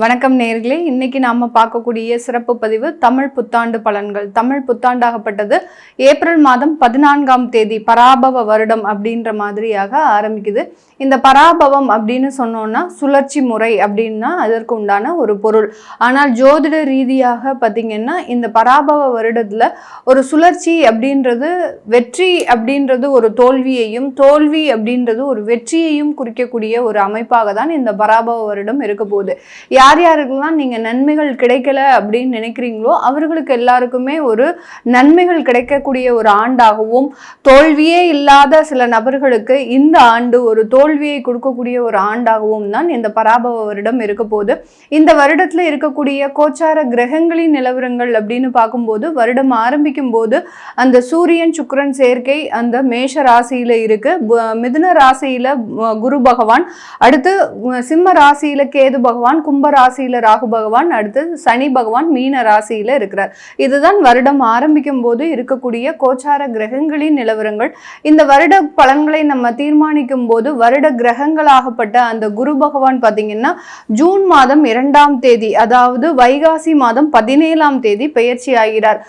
வணக்கம் நேயர்களே, இன்னைக்கு நாம பார்க்கக்கூடிய சிறப்பு பதிவு தமிழ் புத்தாண்டு பலன்கள். தமிழ் புத்தாண்டாகப்பட்டது ஏப்ரல் மாதம் 14ஆம் தேதி பராபவ வருடம் அப்படின்ற மாதிரியாக ஆரம்பிக்குது. இந்த பராபவம் அப்படின்னு சொன்னோம்னா சுழற்சி முறை அப்படின்னா அதற்கு உண்டான ஒரு பொருள். ஆனால் ஜோதிட ரீதியாக பார்த்தீங்கன்னா இந்த பராபவ வருடத்துல ஒரு சுழற்சி அப்படின்றது வெற்றி அப்படின்றது ஒரு தோல்வியையும், தோல்வி அப்படின்றது ஒரு வெற்றியையும் குறிக்கக்கூடிய ஒரு அமைப்பாக தான் இந்த பராபவ வருடம் இருக்க போகுது. யார் யாருக்கெல்லாம் நீங்க நன்மைகள் கிடைக்கல அப்படின்னு நினைக்கிறீங்களோ அவர்களுக்கு எல்லாருக்குமே ஒரு நன்மைகள் கிடைக்கக்கூடிய ஒரு ஆண்டாகவும், தோல்வியே இல்லாத சில நபர்களுக்கு இந்த ஆண்டு ஒரு தோல்வியை கொடுக்கக்கூடிய ஒரு ஆண்டாகவும் தான் இந்த பராபவ வருடம் இருக்க போகுது. இந்த வருடத்துல இருக்கக்கூடிய கோச்சார கிரகங்களின் நிலவரங்கள் அப்படின்னு பார்க்கும்போது வருடம் ஆரம்பிக்கும் போது அந்த சூரியன் சுக்கிரன் சேர்க்கை அந்த மேஷ ராசியில இருக்கு, மிதுன ராசியில குரு பகவான், அடுத்து சிம்ம ராசியில கேது பகவான், கும்ப ராசியில ராகு பகவான், அடுத்து சனி பகவான் மீன ராசியில இருக்கிறார். இதுதான் வருடம் ஆரம்பிக்கும் போது இருக்கக்கூடிய கோச்சார கிரகங்களின் நிலவரங்கள். இந்த வருட பலன்களை நம்ம தீர்மானிக்கும் போது வருட கிரகங்களாகப்பட்ட அந்த குரு பகவான் பாத்தீங்கன்னா ஜூன் மாதம் 2ஆம் தேதி, அதாவது வைகாசி மாதம் 17ஆம் தேதி பெயர்ச்சி ஆகிறார்.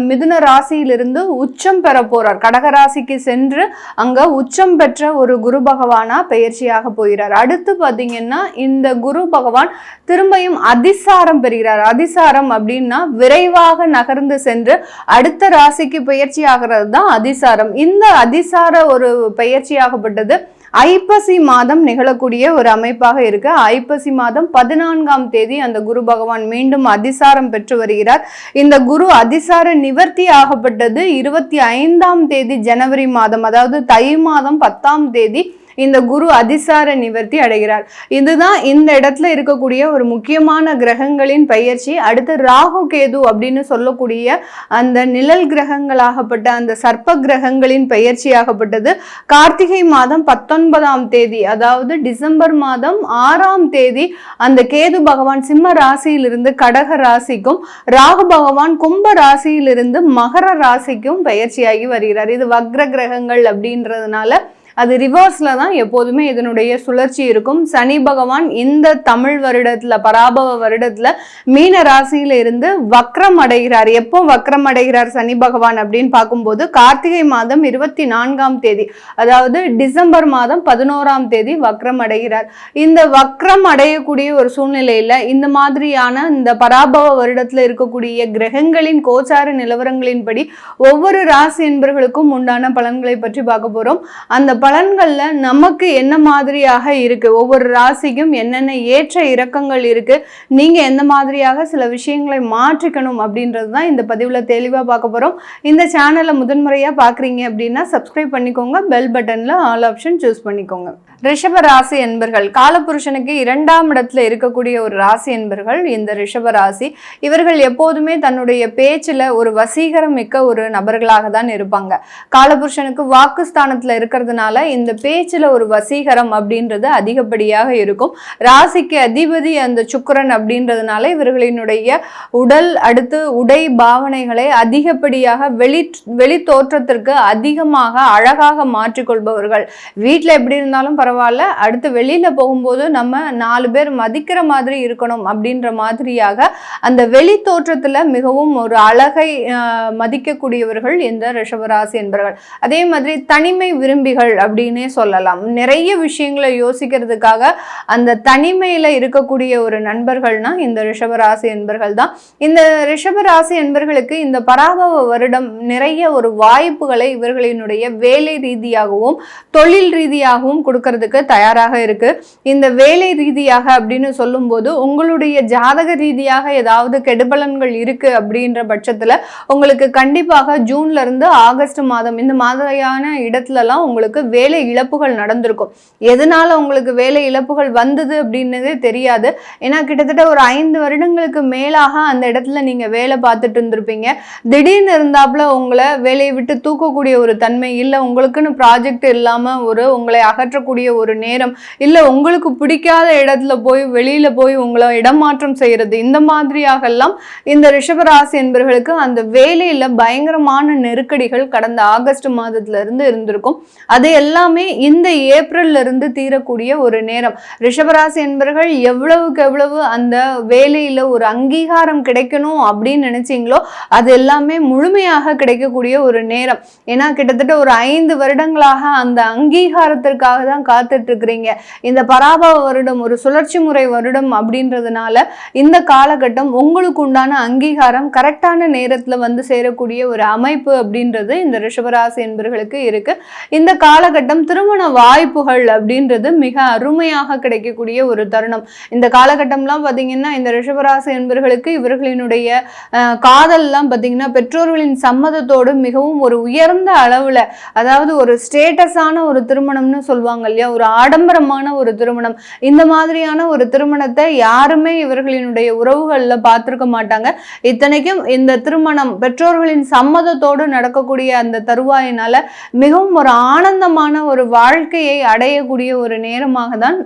மிதுன ராசியிலிருந்து உச்சம் பெற போறார். கடக ராசிக்கு சென்று அங்க உச்சம் பெற்ற ஒரு குரு பகவானா பெயர்ச்சியாக போகிறார். அடுத்து பாத்தீங்கன்னா இந்த குரு பகவான் திரும்பியும் அதிசாரம் பெறுகிறார். அதிசாரம் அப்படின்னா விரைவாக நகர்ந்து சென்று அடுத்த ராசிக்கு பயிற்சி ஆகிறது தான் அதிசாரம். இந்த அதிசார ஒரு பயிற்சியாகப்பட்டது ஐப்பசி மாதம் நிகழக்கூடிய ஒரு அமைப்பாக இருக்கு. ஐப்பசி மாதம் 14ஆம் தேதி அந்த குரு பகவான் மீண்டும் அதிசாரம் பெற்று வருகிறார். இந்த குரு அதிசார நிவர்த்தி ஆகப்பட்டது 25ஆம் தேதி ஜனவரி மாதம், அதாவது தை மாதம் 10ஆம் தேதி இந்த குரு அதிசார நிவர்த்தி அடைகிறார். இதுதான் இந்த இடத்துல இருக்கக்கூடிய ஒரு முக்கியமான கிரகங்களின் பெயர்ச்சி. அடுத்து ராகு கேது அப்படின்னு சொல்லக்கூடிய அந்த நிழல் கிரகங்களாகப்பட்ட அந்த சர்ப்ப கிரகங்களின் பெயர்ச்சியாகப்பட்டது கார்த்திகை மாதம் 19ஆம் தேதி, அதாவது டிசம்பர் மாதம் 6ஆம் தேதி அந்த கேது பகவான் சிம்ம ராசியிலிருந்து கடக ராசிக்கும், ராகு பகவான் கும்ப ராசியிலிருந்து மகர ராசிக்கும் பெயர்ச்சியாகி வருகிறார். இது வக்ர கிரகங்கள் அப்படின்றதுனால அது ரிவர்ஸ்ல தான் எப்போதுமே இதனுடைய சுழற்சி இருக்கும். சனி பகவான் இந்த தமிழ் வருடத்துல பராபவ வருடத்துல மீன ராசியில இருந்து வக்ரம் அடைகிறார். எப்போ வக்ரம் அடைகிறார் சனி பகவான் அப்படின்னு பார்க்கும்போது கார்த்திகை மாதம் 24ஆம் தேதி, அதாவது டிசம்பர் மாதம் 11ஆம் தேதி வக்ரம் அடைகிறார். இந்த வக்ரம் அடையக்கூடிய ஒரு சூழ்நிலையில இந்த மாதிரியான இந்த பராபவ வருடத்துல இருக்கக்கூடிய கிரகங்களின் கோச்சார நிலவரங்களின்படி ஒவ்வொரு ராசி என்பர்களுக்கும் உண்டான பலன்களை பற்றி பார்க்க போறோம். அந்த பலன்கள்ல நமக்கு என்ன மாதிரியாக இருக்கு, ஒவ்வொரு ராசிக்கும் என்னென்ன ஏற்ற இறக்கங்கள் இருக்கு, நீங்க எந்த மாதிரியாக சில விஷயங்களை மாற்றிக்கணும் அப்படின்றது தான் இந்த பதிவுல தெளிவா பார்க்க போறோம். இந்த சேனலை முதன்முறையா பாக்குறீங்க அப்படின்னா சப்ஸ்கிரைப் பண்ணிக்கோங்க, பெல் பட்டன்ல ஆல் ஆப்ஷன் சூஸ் பண்ணிக்கோங்க. ரிஷப ராசி என்பர்கள் காலபுருஷனுக்கு 2ஆம் இடத்துல இருக்கக்கூடிய ஒரு ராசி என்பர்கள் இந்த ரிஷப ராசி. இவர்கள் எப்போதுமே தன்னுடைய பேச்சுல ஒரு வசீகரம் மிக்க ஒரு நபர்களாக தான் இருப்பாங்க. காலபுருஷனுக்கு வாக்குஸ்தானத்துல இருக்கிறதுனால இந்த பேச்சுல ஒரு வசீகரம் அப்படின்றது அதிகப்படியாக இருக்கும். ராசிக்கு அதிபதி அந்த சுக்கிரன் அப்படின்றதுனால இவர்களினுடைய உடல், அடுத்து உடை பாவனைகளை அதிகப்படியாக வெளி தோற்றத்திற்கு அதிகமாக அழகாக மாற்றிக்கொள்பவர்கள். வீட்டில் எப்படி இருந்தாலும் பரவாயில்ல, அடுத்து வெளியில போகும்போது நம்ம 4 பேர் மதிக்கிற மாதிரி இருக்கணும் அப்படின்ற மாதிரியாக அந்த வெளி தோற்றத்துல மிகவும் ஒரு அழகை மதிக்கக்கூடியவர்கள் இந்த ரிஷபராசி என்பவர்கள். அதே மாதிரி தனிமை விரும்பிகள் அப்படின்னே சொல்லலாம். நிறைய விஷயங்களை யோசிக்கிறதுக்காக அந்த தனிமையில இருக்கக்கூடிய ஒரு நண்பர்கள்னா இந்த ரிஷபராசி என்பர்கள் தான். இந்த ரிஷபராசி என்பர்களுக்கு இந்த பராபவ வருடம் நிறைய ஒரு வாய்ப்புகளை இவர்களினுடைய வேலை ரீதியாகவும் தொழில் ரீதியாகவும் கொடுக்கறதுக்கு தயாராக இருக்கு. இந்த வேலை ரீதியாக அப்படின்னு சொல்லும் போது உங்களுடைய ஜாதக ரீதியாக ஏதாவது கெடுபலன்கள் இருக்கு அப்படின்ற பட்சத்துல உங்களுக்கு கண்டிப்பாக ஜூன்ல இருந்து ஆகஸ்ட் மாதம் இந்த மாதிரியான இடத்துலலாம் உங்களுக்கு வேலை இழப்புகள் நடந்திருக்கும். எதனால உங்களுக்கு வேலை இழப்புகள் வந்தது அப்படின்னதே தெரியாது. ஏன்னா கிட்டத்தட்ட ஒரு 5 வருடங்களுக்கு மேலாக அந்த இடத்துல நீங்க வேலை பார்த்துட்டு இருந்திருப்பீங்க. திடீர்னு இருந்தாப்புல உங்களை வேலையை விட்டு தூக்கக்கூடிய ஒரு தன்மை, இல்லை உங்களுக்குன்னு ப்ராஜெக்ட் இல்லாம ஒரு உங்களை அகற்றக்கூடிய ஒரு நேரம், இல்ல உங்களுக்கு பிடிக்காத இடத்துல போய் வெளியில போய் உங்களை இடமாற்றம் செய்யறது, இந்த மாதிரியாக எல்லாம் இந்த ரிஷபராசி என்பவர்களுக்கு அந்த வேலையில பயங்கரமான நெருக்கடிகள் கடந்த ஆகஸ்ட் மாதத்துல இருந்து இருந்திருக்கும். அது எல்லாமே இந்த ஏப்ரல்ல இருந்து தீரக்கூடிய ஒரு நேரம். ரிஷபராசி என்பவர்கள் எவ்வளவுக்கு எவ்வளவு அந்த வேலையில ஒரு அங்கீகாரம் கிடைக்கணும் அப்படின்னு நினைச்சீங்களோ அது எல்லாமே முழுமையாக கிடைக்கக்கூடிய ஒரு நேரம். ஏன்னா கிட்டத்தட்ட ஒரு 5 வருடங்களாக அந்த அங்கீகாரத்திற்காக தான் காத்துட்டு இருக்கிறீங்க. இந்த பராபவ வருடம் ஒரு சுழற்சி முறை வருடம் அப்படின்றதுனால இந்த காலகட்டம் உங்களுக்கு உண்டான அங்கீகாரம் கரெக்டான நேரத்துல வந்து சேரக்கூடிய ஒரு அமைப்பு அப்படின்றது இந்த ரிஷபராசி என்பவர்களுக்கு இருக்கு. இந்த காலகட்டம் திருமண வாய்ப்புகள் அப்படின்றது மிக அருமையாக கிடைக்கக்கூடிய ஒரு தருணம். இந்த காலகட்டம்லாம் பார்த்தீங்கன்னா இந்த ரிஷபராசி என்பவர்களுக்கு இவர்களினுடைய காதல்லாம் பார்த்தீங்கன்னா பெற்றோர்களின் சம்மதத்தோடு மிகவும் ஒரு உயர்ந்த அளவுல, அதாவது ஒரு ஸ்டேட்டஸான ஒரு திருமணம்னு சொல்லுவாங்க இல்லையா, ஒரு ஆடம்பரமான ஒரு திருமணம். இந்த மாதிரியான ஒரு திருமணத்தை யாருமே இவர்களினுடைய உறவுகள்ல பார்த்திருக்க மாட்டாங்க. இத்தனைக்கும் இந்த திருமணம் பெற்றோர்களின் சம்மதத்தோடு நடக்கக்கூடிய அந்த தருவாயினால மிகவும் ஒரு ஆனந்தமான ஒரு வாழ்க்கையை அடையக்கூடிய ஒரு நேரமாக தான்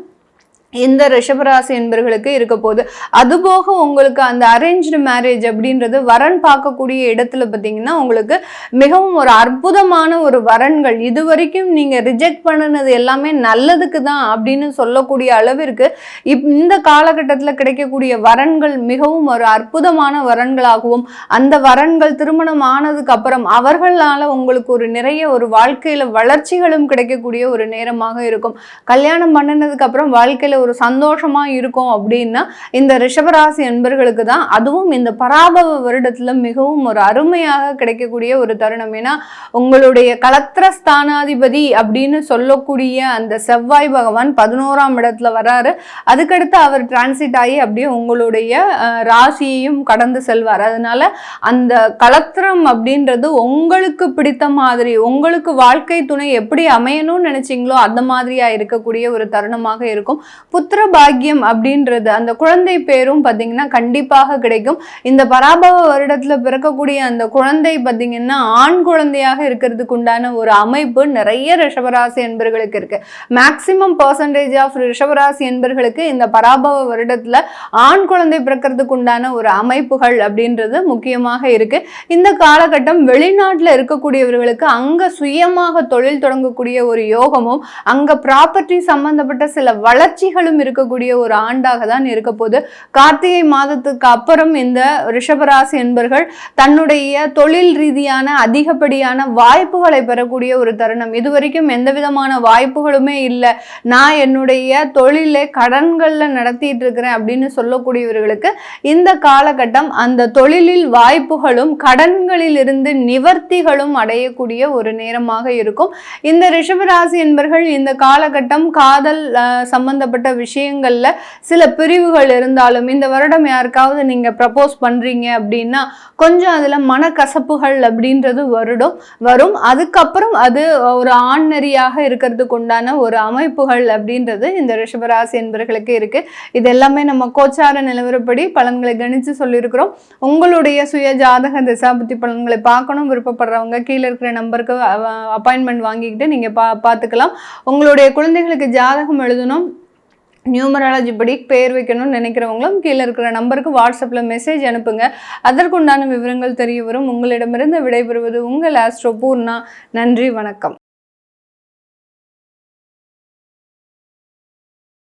இந்த ரிஷபராசி என்பவர்களுக்கு இருக்க போகுது. அதுபோக உங்களுக்கு அந்த அரேஞ்ச்டு மேரேஜ் அப்படின்றது வரன் பார்க்கக்கூடிய இடத்துல பார்த்தீங்கன்னா உங்களுக்கு மிகவும் ஒரு அற்புதமான ஒரு வரன்கள், இது வரைக்கும் நீங்க ரிஜெக்ட் பண்ணினது எல்லாமே நல்லதுக்கு தான் அப்படின்னு சொல்லக்கூடிய அளவிற்கு இந்த காலகட்டத்தில் கிடைக்கக்கூடிய வரன்கள் மிகவும் ஒரு அற்புதமான வரன்களாகவும், அந்த வரன்கள் திருமணம் ஆனதுக்கு அப்புறம் அவர்களால உங்களுக்கு ஒரு நிறைய ஒரு வாழ்க்கையில வளர்ச்சிகளும் கிடைக்கக்கூடிய ஒரு நேரமாக இருக்கும். கல்யாணம் பண்ணினதுக்கு அப்புறம் வாழ்க்கையில ஒரு சந்தோஷமா இருக்கும் அப்படின்னா இந்த ரிஷபராசி என்பர்களுக்கு தான். அதுவும் இந்த பராபவ வருடத்துல மிகவும் ஒரு அருமையாக கிடைக்கக்கூடிய ஒரு தருணம். ஏன்னா உங்களுடைய கலத்திர ஸ்தானாதிபதி அப்படின்னு சொல்லக்கூடிய அந்த செவ்வாய் பகவான் 11ஆம் இடத்துல வராரு. அதுக்கடுத்து அவர் டிரான்சிட் ஆகி அப்படியே உங்களுடைய ராசியையும் கடந்து செல்வார். அதனால அந்த கலத்திரம் அப்படின்றது உங்களுக்கு பிடித்த மாதிரி, உங்களுக்கு வாழ்க்கை துணை எப்படி அமையணும்னு நினைச்சீங்களோ அந்த மாதிரியா இருக்கக்கூடிய ஒரு தருணமாக இருக்கும். புத்திர பாக்கியம் அப்படின்றது அந்த குழந்தை பேரும் பார்த்தீங்கன்னா கண்டிப்பாக கிடைக்கும். இந்த பராபவ வருடத்துல பிறக்கக்கூடிய அந்த குழந்தை பார்த்தீங்கன்னா ஆண் குழந்தையாக இருக்கிறதுக்கு உண்டான ஒரு அமைப்பு நிறைய ரிஷபராசி என்பர்களுக்கு இருக்கு. மேக்சிமம் பர்சன்டேஜ் ஆஃப் ரிஷபராசி என்பர்களுக்கு இந்த பராபவ வருடத்துல ஆண் குழந்தை பிறக்கிறதுக்கு உண்டான ஒரு அமைப்புகள் அப்படின்றது முக்கியமாக இருக்கு. இந்த காலகட்டம் வெளிநாட்டுல இருக்கக்கூடியவர்களுக்கு அங்க சுயமாக தொழில் தொடங்கக்கூடிய ஒரு யோகமும், அங்க ப்ராப்பர்ட்டி சம்பந்தப்பட்ட சில வளர்ச்சிகளும் இருக்கக்கூடிய ஒரு ஆண்டாக தான் இருக்க போது. கார்த்திகை மாதத்துக்கு அப்புறம் இந்த ரிஷபராசி என்பர்கள் தன்னுடைய தொழில் ரீதியான அதிகப்படியான வாய்ப்புகளை பெறக்கூடிய ஒரு தருணம். இதுவரைக்கும் எந்த விதமான வாய்ப்புகளுமே இல்லை, நான் என்னுடைய தொழிலை கடன்கள்ல நடத்திட்டு இருக்கிறேன் அப்படின்னு சொல்லக்கூடியவர்களுக்கு இந்த காலகட்டம் அந்த தொழிலில் வாய்ப்புகளும் கடன்களில் இருந்து நிவர்த்திகளும் அடையக்கூடிய ஒரு நேரமாக இருக்கும். இந்த ரிஷபராசி என்பர்கள் இந்த காலகட்டம் காதல் சம்பந்தப்பட்ட விஷயங்கள்ல சில பிரிவுகள் இருந்தாலும், இந்த வருடம் யாருக்காவது நீங்க ப்ரப்போஸ் பண்றீங்க அப்படின்னா கொஞ்சம் அதுல மனக்கசப்புகள் அப்படின்றது வரும். அதுக்கப்புறம் அது ஒரு ஆண்நெறியாக இருக்கிறதுக்கு உண்டான ஒரு அமைப்புகள் அப்படின்றது இந்த ரிஷபராசி என்பர்களுக்கு இருக்கு. இது எல்லாமே நம்ம கோச்சார நிலவரப்படி பலன்களை கணிச்சு சொல்லியிருக்கிறோம். உங்களுடைய சுய ஜாதக திசாபுத்தி பலன்களை பார்க்கணும் விருப்பப்படுறவங்க கீழே இருக்கிற நம்பருக்கு அப்பாயின்மெண்ட் வாங்கிக்கிட்டு நீங்க பார்த்துக்கலாம். உங்களுடைய குழந்தைகளுக்கு ஜாதகம் எழுதணும், நியூமராலஜி படி பேர் வைக்கணும்னு நினைக்கிறவங்களும் கீழே இருக்கிற நம்பருக்கு வாட்ஸ்அப்பில் மெசேஜ் அனுப்புங்க. அதற்குண்டான விவரங்கள் தெரிய வரும். உங்களிடமிருந்து விடைபெறுவது உங்கள் ஆஸ்ட்ரோ பூர்ணா. நன்றி, வணக்கம்.